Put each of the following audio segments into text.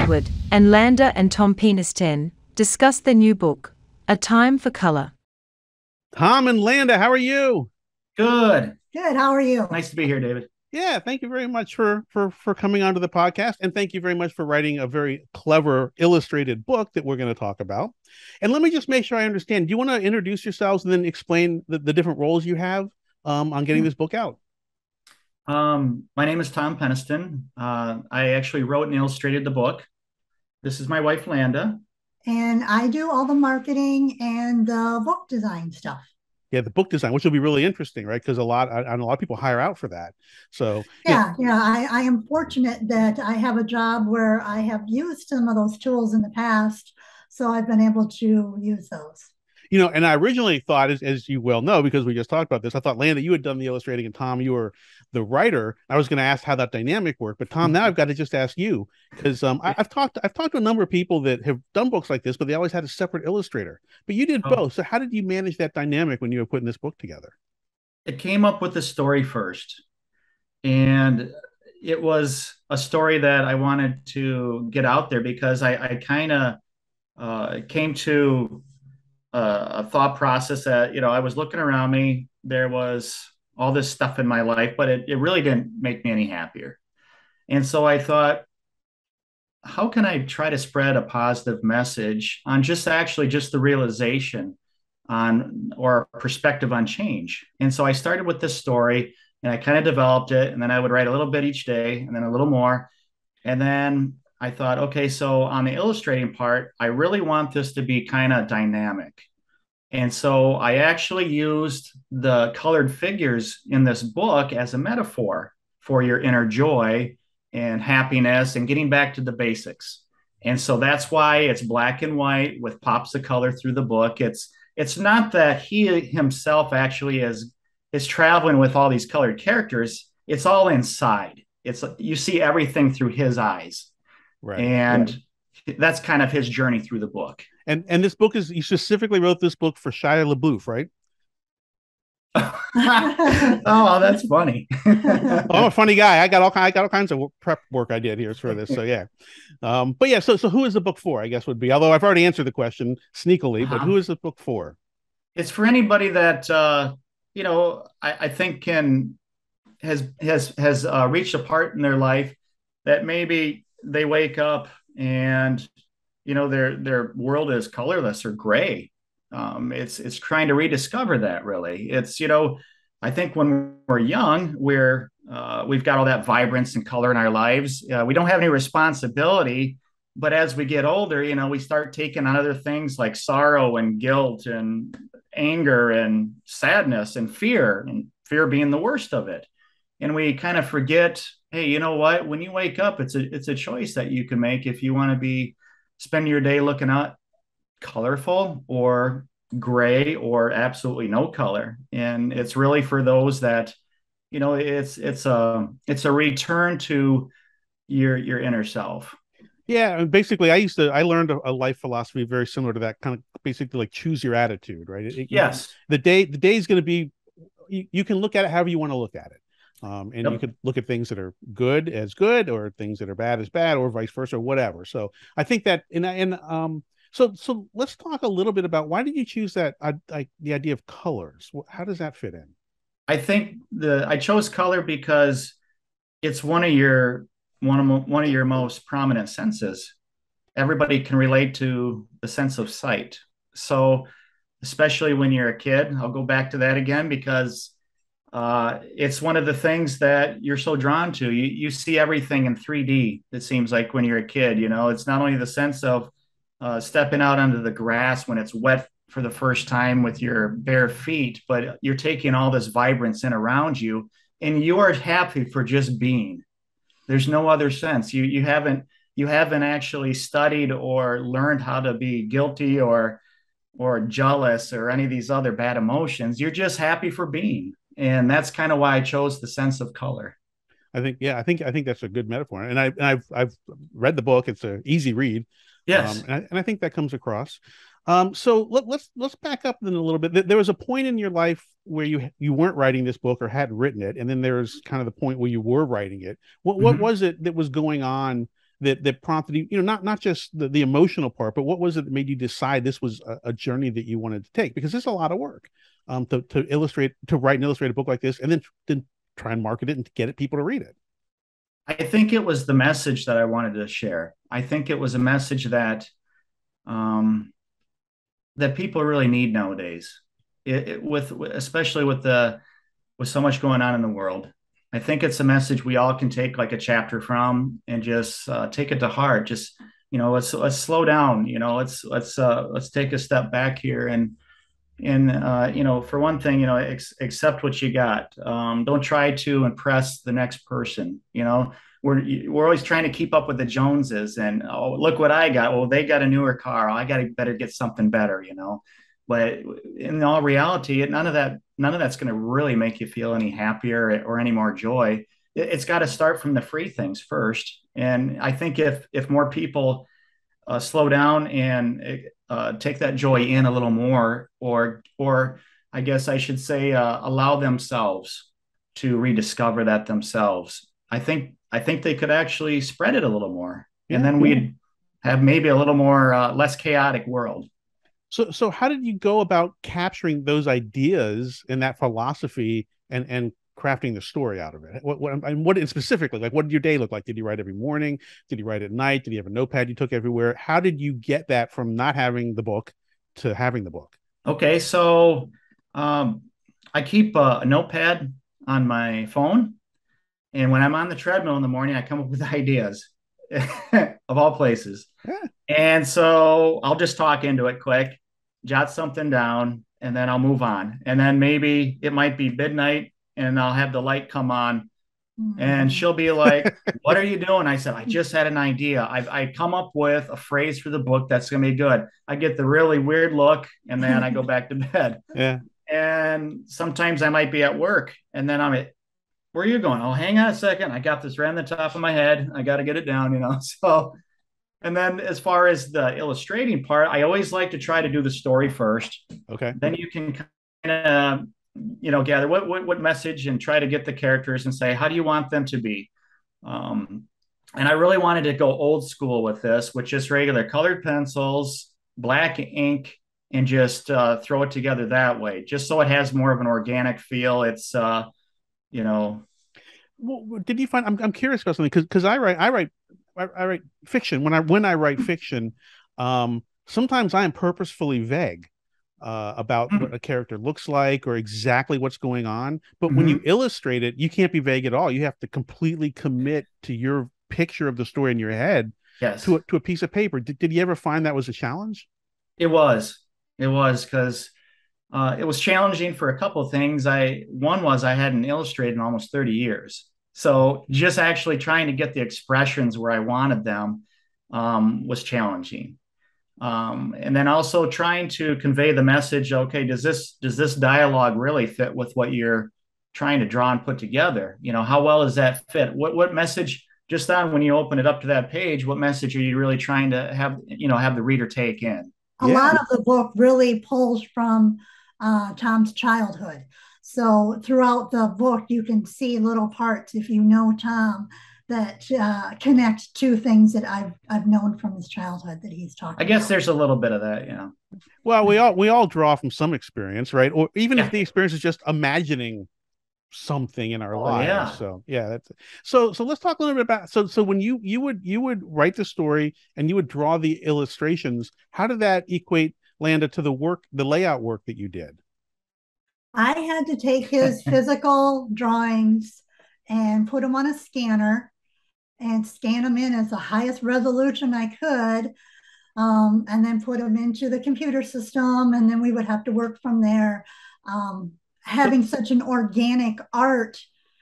Edward and Landa and Tom Penisten discuss their new book, A Time for Color. Tom and Landa, how are you? Good. Good. How are you? Nice to be here, David. Yeah, thank you very much for coming onto the podcast, and thank you very much for writing a very clever illustrated book that we're going to talk about. And let me just make sure I understand. Do you want to introduce yourselves and then explain the different roles you have on getting this book out? My name is Tom Penisten. I actually wrote and illustrated the book. This is my wife, Landa. And I do all the marketing and the book design stuff. Yeah, the book design, which will be really interesting, right? Because a lot of people hire out for that. So yeah. I am fortunate that I have a job where I have used some of those tools in the past, so I've been able to use those. And I originally thought, as you well know, because we just talked about this, I thought, Landa, you had done the illustrating, and Tom, you were the writer. I was going to ask how that dynamic worked, but Tom, now I've got to just ask you, because I've talked to a number of people that have done books like this, but they always had a separate illustrator. But you did both. So how did you manage that dynamic when you were putting this book together? It came up with the story first, and it was a story that I wanted to get out there because I kind of came to a thought process that, I was looking around me, there was all this stuff in my life, but it really didn't make me any happier. And so I thought, how can I try to spread a positive message on just the realization on or perspective on change? And so I started with this story and I kind of developed it, and then I would write a little bit each day and then a little more. And then I thought, okay, so on the illustrating part, I really want this to be kind of dynamic. And so I actually used the colored figures in this book as a metaphor for your inner joy and happiness and getting back to the basics. And so that's why it's black and white with pops of color through the book. It's not that he himself actually is traveling with all these colored characters. It's all inside. You see everything through his eyes. Right. And that's kind of his journey through the book. And this book you specifically wrote this book for Shia LaBeouf, right? Oh, that's funny. I'm a funny guy. I got all kinds of prep work I did here for this. So yeah. But yeah, so who is the book for, I guess would be, although I've already answered the question sneakily, but who is the book for? It's for anybody that I think has reached a part in their life that maybe they wake up and their world is colorless or gray. It's trying to rediscover that, really. I think when we're young, we've got all that vibrance and color in our lives. We don't have any responsibility, but as we get older, we start taking on other things like sorrow and guilt and anger and sadness and fear being the worst of it. And we kind of forget, hey, you know what? When you wake up, it's a choice that you can make if you want to spend your day looking at colorful or gray or absolutely no color. And it's really for those that, it's a return to your inner self. Yeah, and basically I learned a life philosophy very similar to that, kind of basically like choose your attitude, right? Yes. The day is going to be, you can look at it however you want to look at it. And Yep. You could look at things that are good as good, or things that are bad as bad, or vice versa, or whatever. So I think that, so let's talk a little bit about, why did you choose that, the idea of colors? How does that fit in? I think I chose color because it's one of your most prominent senses. Everybody can relate to the sense of sight. So especially when you're a kid, I'll go back to that again because it's one of the things that you're so drawn to. You see everything in 3D, it seems like, when you're a kid. It's not only the sense of stepping out onto the grass when it's wet for the first time with your bare feet, but you're taking all this vibrance in around you, and you are happy for just being. There's no other sense. You haven't actually studied or learned how to be guilty or jealous or any of these other bad emotions. You're just happy for being. And that's kind of why I chose the sense of color. I think that's a good metaphor. And I've read the book. It's an easy read. Yes. And I think that comes across. So let's back up then a little bit. There was a point in your life where you weren't writing this book or hadn't written it, and then there's kind of the point where you were writing it. What was it that was going on that prompted you, not just the emotional part, but what was it that made you decide this was a journey that you wanted to take? Because it's a lot of work to write and illustrate a book like this, and then try and market it and get people to read it. I think it was the message that I wanted to share. I think it was a message that that people really need nowadays. Especially with so much going on in the world. I think it's a message we all can take like a chapter from and just take it to heart. Just let's slow down. Let's take a step back here and for one thing, accept what you got. Don't try to impress the next person. We're always trying to keep up with the Joneses, and look what I got. Well, they got a newer car. I got to better get something better. But in all reality, none of that's going to really make you feel any happier or any more joy. It's got to start from the free things first. And I think if more people slow down and take that joy in a little more, or I guess I should say, allow themselves to rediscover that themselves. I think they could actually spread it a little more, and then we'd have maybe a little more less chaotic world. So how did you go about capturing those ideas and that philosophy and crafting the story out of it? What specifically, like, what did your day look like? Did you write every morning? Did you write at night? Did you have a notepad you took everywhere? How did you get that from not having the book to having the book? Okay, so I keep a notepad on my phone, and when I'm on the treadmill in the morning, I come up with ideas of all places. Yeah. And so I'll just talk into it quick, jot something down, and then I'll move on. And then maybe it might be midnight and I'll have the light come on and she'll be like, what are you doing? I said, I just had an idea. I come up with a phrase for the book that's going to be good. I get the really weird look and then I go back to bed. Yeah. And sometimes I might be at work and then where are you going? Oh, hang on a second. I got this right on the top of my head. I got to get it down, So, and then as far as the illustrating part, I always like to try to do the story first. Okay. Then you can kind of, gather what message and try to get the characters and say, how do you want them to be? And I really wanted to go old school with this, with just regular colored pencils, black ink, and just throw it together that way, just so it has more of an organic feel. It's, Well, did you find? I'm curious about something because I write fiction. When I write fiction, sometimes I am purposefully vague about what a character looks like or exactly what's going on. But when you illustrate it, you can't be vague at all. You have to completely commit to your picture of the story in your head. Yes. To a piece of paper. Did you ever find that was a challenge? It was because it was challenging for a couple of things. One was I hadn't illustrated in almost 30 years. So just actually trying to get the expressions where I wanted them was challenging. And then also trying to convey the message. Okay, does this dialogue really fit with what you're trying to draw and put together? How well does that fit? What message, just on when you open it up to that page, what message are you really trying to have the reader take in? A lot of the book really pulls from Tom's childhood. So throughout the book, you can see little parts, if you know Tom, that connect to things that I've known from his childhood that he's talking I guess about. there's a little bit of that, yeah. Well, we all draw from some experience, right? Or even if the experience is just imagining something in our lives. Yeah. So so let's talk a little bit about so when you would write the story and you would draw the illustrations, how did that equate, Landa, to the layout work that you did? I had to take his physical drawings and put them on a scanner and scan them in as the highest resolution I could, and then put them into the computer system, and then we would have to work from there. Having such an organic art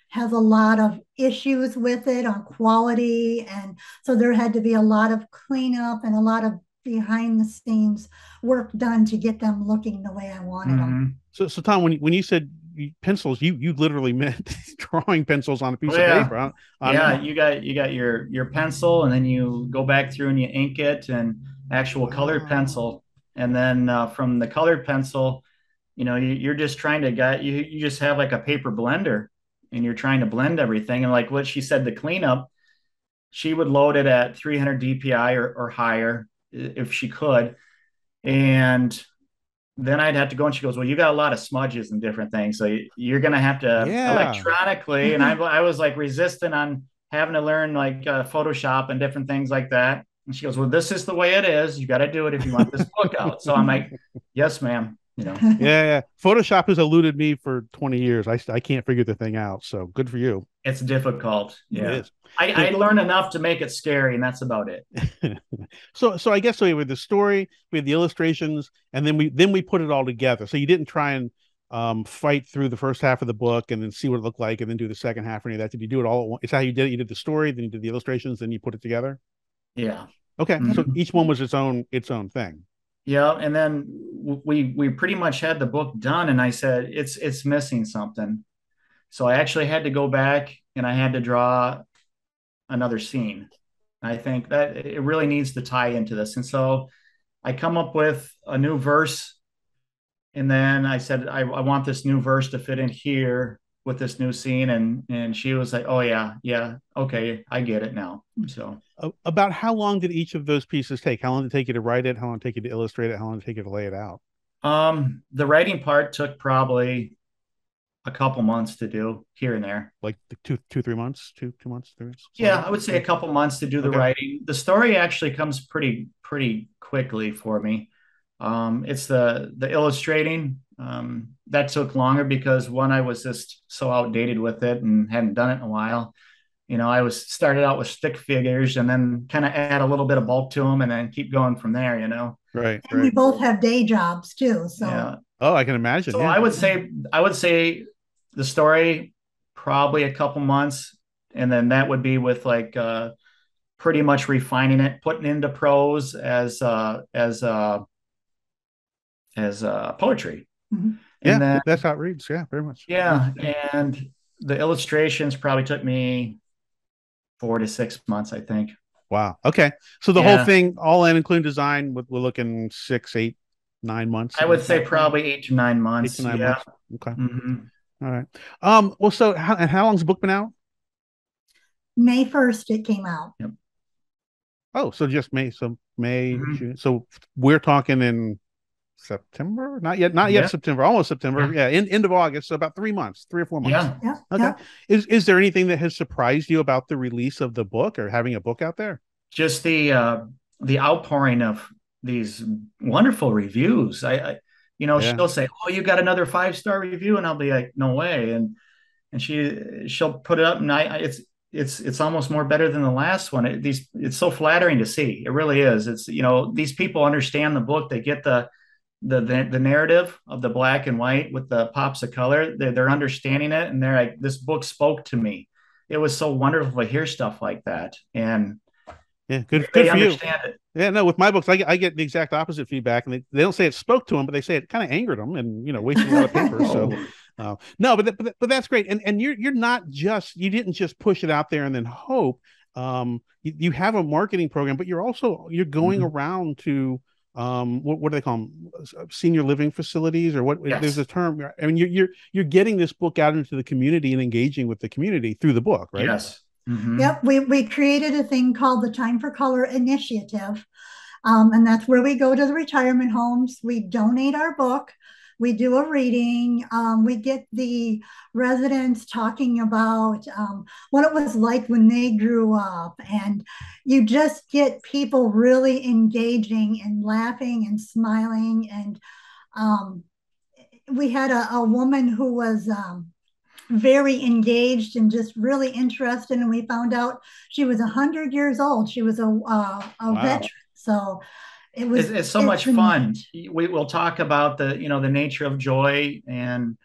has a lot of issues with it on quality, and so there had to be a lot of cleanup and a lot of behind the scenes work done to get them looking the way I wanted them. So Tom, when you said pencils, you literally meant drawing pencils on a piece of paper. You got your pencil, and then you go back through and you ink it, and actual colored pencil, and then from the colored pencil, you're just trying to you just have like a paper blender, and you're trying to blend everything. And like what she said, the cleanup, she would load it at 300 DPI or higher if she could. And then I'd have to go, and she goes, well, you got a lot of smudges and different things. So you're going to have to Yeah. electronically. And I was like resistant on having to learn like Photoshop and different things like that. And she goes, well, this is the way it is. You got to do it if you want this book out. So I'm like, yes, ma'am. You know, Yeah. Photoshop has eluded me for 20 years. I can't figure the thing out. So good for you. it's difficult. It Yeah. is. I learned enough to make it scary, and that's about it. So I guess so we had the story, we had the illustrations, and then we put it all together. So you didn't try and fight through the first half of the book and then see what it looked like and then do the second half or any of that. Did you do it all at once? It's how you did it. You did the story, then you did the illustrations, then you put it together. Yeah. Okay. Mhm. So each one was its own thing. Yeah, and then we pretty much had the book done, and I said it's missing something. So I actually had to go back and I had to draw another scene. I think that it really needs to tie into this. And so I come up with a new verse, and then I said I want this new verse to fit in here with this new scene, and she was like, oh yeah, okay, I get it now. So About how long did each of those pieces take? How long did it take you to write it? How long did it take you to illustrate it? How long did it take you to lay it out? the writing part took probably a couple months to do here and there. Like 3 months, 2 months, 3 months. Yeah, I would say a couple months to do the Okay. writing. The story actually comes pretty quickly for me. It's the illustrating that took longer because one, I was just so outdated with it and hadn't done it in a while. You know, I was started out with stick figures and then kind of add a little bit of bulk to them and then keep going from there. You know, Right. And we both have day jobs too. So yeah. Oh, I can imagine. So Yeah. I would say the story probably a couple months, and then that would be with like pretty much refining it, putting into prose as poetry. Mhm. Yeah, And then that's how it reads. Yeah, very much. yeah, and the illustrations probably took me 4 to 6 months, I think. Wow. Okay. So the whole Yeah. thing, all in, including design, we're looking 6, 8, 9 months. I would say probably 8 to 9 months. 8 to 9 Yeah. months. Okay. Mhm. All right. Well, so how long's the book been out? May 1st it came out. Yep. Oh, so just May. So May, Mhm. June. So we're talking in September? Not yet. Not yet Yeah. September. Almost September. Yeah. End of August. So about 3 months, 3 or 4 months. Yeah. Yeah. Okay. Yeah. Is there anything that has surprised you about the release of the book or having a book out there? Just the outpouring of these wonderful reviews. Yeah. She'll say, "Oh, you got another 5-star review," and I'll be like, "No way!" And she'll put it up, and it's almost more better than the last one. It's so flattering to see. It really is. It's these people understand the book. They get the narrative of the black and white with the pops of color. They're understanding it, and they're like, "This book spoke to me." It was so wonderful to hear stuff like that, and Yeah. Good they for you. understand it. Yeah, no, with my books, I get the exact opposite feedback, and they don't say it spoke to them, but they say it kind of angered them, and wasted a lot of paper. So, no, but that's great, and you're not just you didn't just push it out there and then hope. You have a marketing program, but you're going Mhm. around to what do they call them, senior living facilities or what? Yes. There's a term. I mean, you're getting this book out into the community and engaging with the community through the book, right? Yes. Mhm. Yep, we created a thing called the Time for Color Initiative. And that's where we go to the retirement homes. We donate our book. We do a reading. We get the residents talking about what it was like when they grew up. And you just get people really engaging and laughing and smiling. And we had a woman who was very engaged and just really interested. And we found out she was 100 years old. She was a Wow. veteran. So It's so much fun. We'll talk about the nature of joy and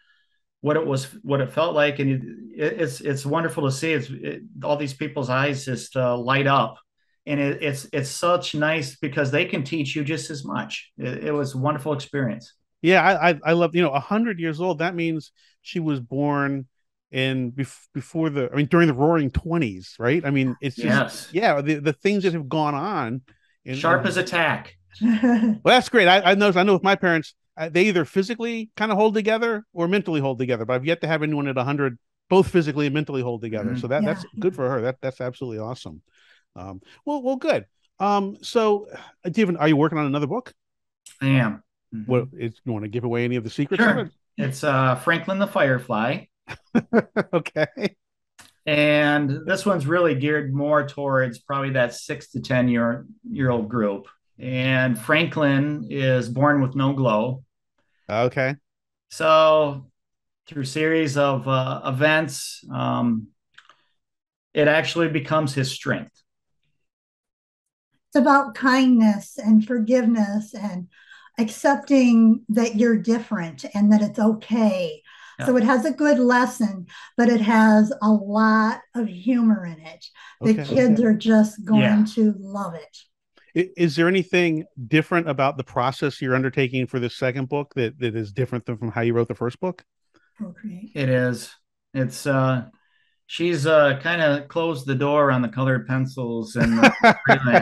what it felt like, and it's wonderful to see. All these people's eyes just light up, and it's such nice because they can teach you just as much. It was a wonderful experience. Yeah, I love 100 years old. That means she was born in before during the Roaring '20s, right? I mean, it's just Yes. the things that have gone on. Sharp as a tack. Well, that's great. I know with my parents, they either physically kind of hold together or mentally hold together. But I've yet to have anyone at 100 both physically and mentally hold together. Mhm. So that's good for her. That's absolutely awesome. Well, good. So, are you working on another book? I am. What is, you want to give away any of the secrets of Sure. It's Franklin the Firefly. it? Okay. And this one's really geared more towards probably that 6 to 10 year old group. And Franklin is born with no glow. Okay. So through series of events, it actually becomes his strength. It's about kindness and forgiveness and accepting that you're different and that it's okay. Yeah. So it has a good lesson, but it has a lot of humor in it. The kids are just going to love it. Is there anything different about the process you're undertaking for this second book that is different than from how you wrote the first book? Procreate. It is. It's she's kind of closed the door on the colored pencils, and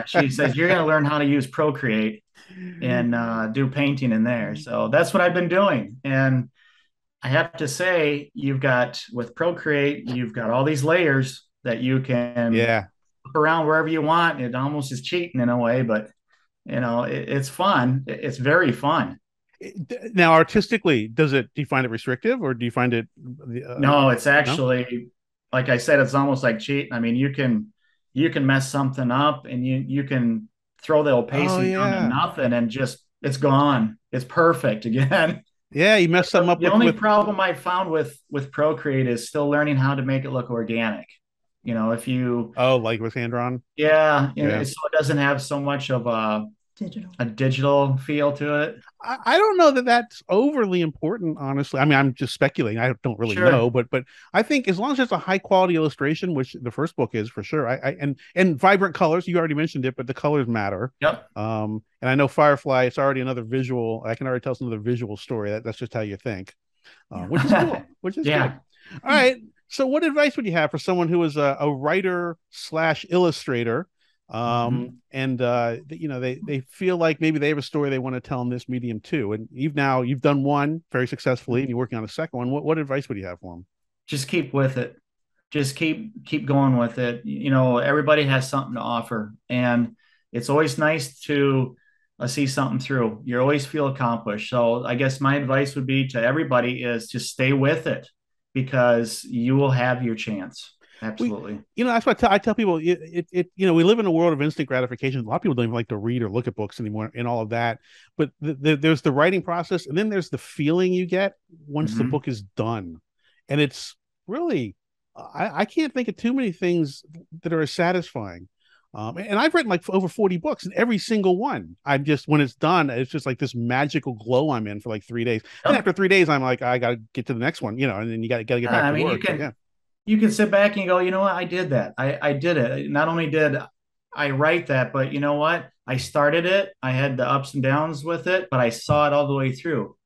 she says you're going to learn how to use Procreate and do painting in there. So that's what I've been doing. And I have to say, with Procreate, you've got all these layers that you can look around wherever you want. It almost is cheating in a way, but it's fun. It's very fun. Now, artistically, do you find it restrictive, or do you find it? No, it's actually, like I said, it's almost like cheating. I mean, you can mess something up, and you can throw the opacity down to nothing, and just it's gone. It's perfect again. Yeah, you messed something up. The only problem I found with Procreate is still learning how to make it look organic. If you like with hand drawn, so it doesn't have so much of a digital feel to it. I don't know that that's overly important, honestly. I mean, I'm just speculating. I don't really know, but I think as long as it's a high quality illustration, which the first book is for sure, and vibrant colors. You already mentioned it, but the colors matter. Yep. And I know Firefly. It's already another visual. I can already tell another visual story. That's just how you think, which is cool. Which is good. All right. So, what advice would you have for someone who is a writer / illustrator? And they feel like maybe they have a story they want to tell in this medium too, and you've done one very successfully and you're working on a second one. What advice would you have for them? Just keep with it. Just keep going with it. Everybody has something to offer, and it's always nice to see something through. You always feel accomplished. So I guess my advice would be to everybody is to stay with it, because you will have your chance. Absolutely. That's what I tell people. We live in a world of instant gratification. A lot of people don't even like to read or look at books anymore and all of that. But there's the writing process, and then there's the feeling you get once the book is done. And it's really, I can't think of too many things that are as satisfying. And I've written like over 40 books, and every single one, when it's done, it's just like this magical glow I'm in for like 3 days. And after 3 days, I'm like, I got to get to the next one, and then you got to get back to work. You can sit back and go, you know what? I did that. I did it. Not only did I write that, but you know what? I started it. I had the ups and downs with it, but I saw it all the way through,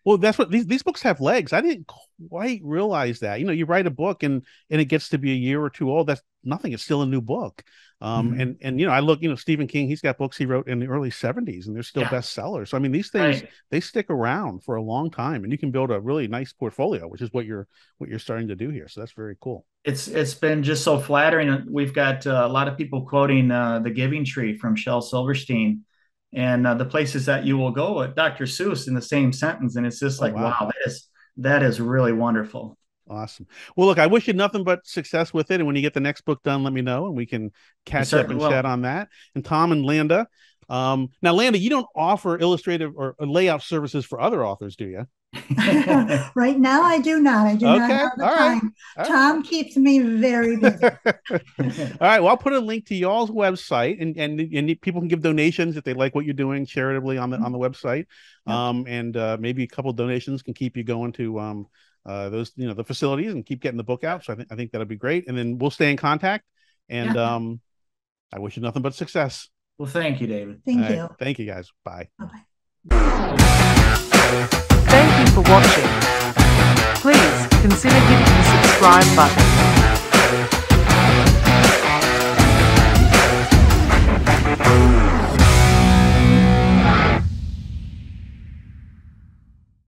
Well, that's what these books have legs. I didn't quite realize that. You write a book and it gets to be a year or two old. That's nothing. It's still a new book. And I look, Stephen King, he's got books he wrote in the early 70s and they're still bestsellers. So I mean, these things they stick around for a long time, and you can build a really nice portfolio, which is what you're starting to do here. So that's very cool. It's been just so flattering. We've got a lot of people quoting The Giving Tree from Shel Silverstein, and the places that you will go at Dr. Seuss in the same sentence, and it's just wow, that is really wonderful. Awesome. Well, look, I wish you nothing but success with it. And when you get the next book done, let me know and we can catch up and chat on that. And Tom and Landa. Now, Landa, you don't offer illustrative or layout services for other authors, do you? Right now, I do not. I do not have the time. Tom keeps me very busy. All right. Well, I'll put a link to y'all's website, and people can give donations if they like what you're doing charitably on the website. And maybe a couple of donations can keep you going to those the facilities and keep getting the book out. So I think that'll be great. And then we'll stay in contact. And I wish you nothing but success. Well, thank you, David. Thank you. Thank you, guys. Bye. Bye-bye. Thank you for watching. Please consider hitting the subscribe button.